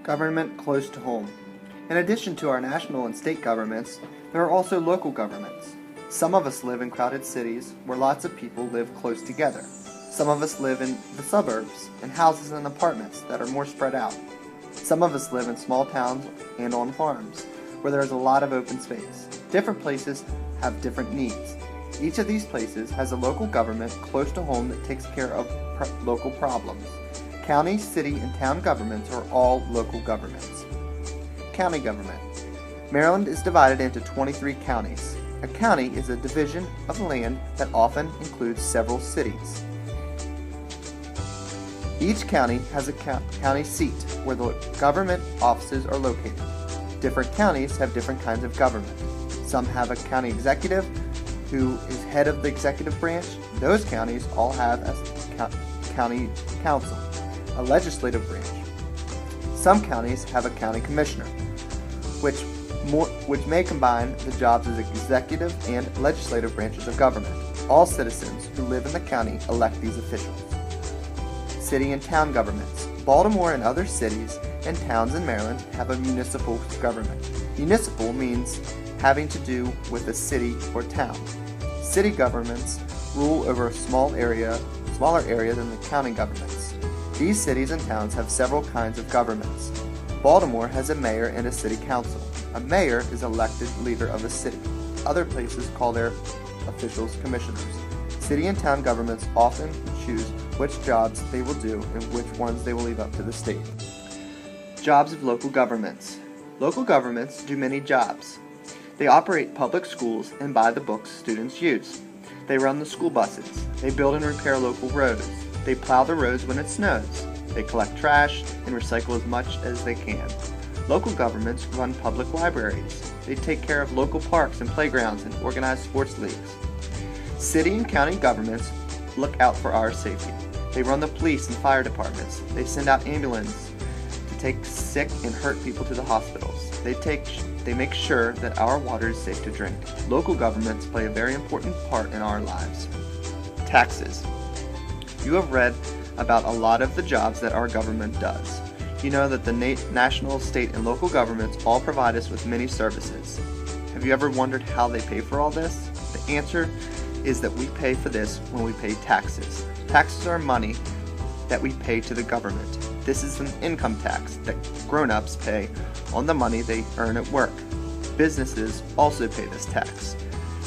Government close to home. In addition to our national and state governments, there are also local governments. Some of us live in crowded cities where lots of people live close together. Some of us live in the suburbs, in houses and apartments that are more spread out. Some of us live in small towns and on farms, where there is a lot of open space. Different places have different needs. Each of these places has a local government close to home that takes care of local problems. County, city, and town governments are all local governments. County government. Maryland is divided into 23 counties. A county is a division of land that often includes several cities. Each county has a county seat where the government offices are located. Different counties have different kinds of government. Some have a county executive who is head of the executive branch. Those counties all have a county council, a legislative branch. Some counties have a county commissioner, which may combine the jobs as executive and legislative branches of government. All citizens who live in the county elect these officials. City and town governments. Baltimore and other cities and towns in Maryland have a municipal government. Municipal means having to do with a city or town. City governments rule over a smaller area than the county governments. These cities and towns have several kinds of governments. Baltimore has a mayor and a city council. A mayor is elected leader of a city. Other places call their officials commissioners. City and town governments often choose which jobs they will do and which ones they will leave up to the state. Jobs of local governments. Local governments do many jobs. They operate public schools and buy the books students use. They run the school buses. They build and repair local roads. They plow the roads when it snows. They collect trash and recycle as much as they can. Local governments run public libraries. They take care of local parks and playgrounds and organize sports leagues. City and county governments look out for our safety. They run the police and fire departments. They send out ambulances to take sick and hurt people to the hospitals. They make sure that our water is safe to drink. Local governments play a very important part in our lives. Taxes. You have read about a lot of the jobs that our government does. You know that the national, state, and local governments all provide us with many services. Have you ever wondered how they pay for all this? The answer is that we pay for this when we pay taxes. Taxes are money that we pay to the government. This is an income tax that grown-ups pay on the money they earn at work. Businesses also pay this tax.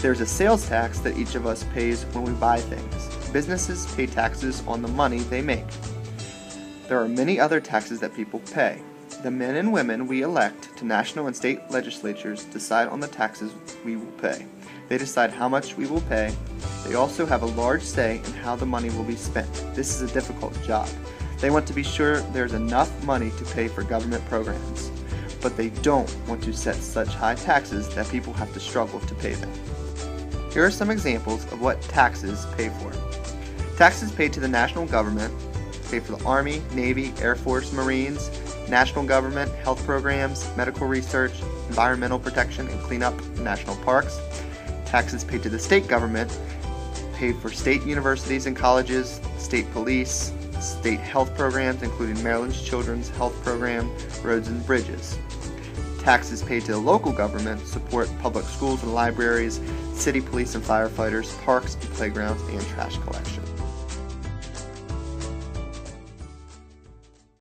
There's a sales tax that each of us pays when we buy things. Businesses pay taxes on the money they make. There are many other taxes that people pay. The men and women we elect to national and state legislatures decide on the taxes we will pay. They decide how much we will pay. They also have a large say in how the money will be spent. This is a difficult job. They want to be sure there's enough money to pay for government programs, but they don't want to set such high taxes that people have to struggle to pay them. Here are some examples of what taxes pay for. Taxes paid to the national government pay for the Army, Navy, Air Force, Marines, national government, health programs, medical research, environmental protection and cleanup, national parks. Taxes paid to the state government pay for state universities and colleges, state police, state health programs including Maryland's Children's Health Program, roads and bridges. Taxes paid to the local government support public schools and libraries, city police and firefighters, parks and playgrounds, and trash collection.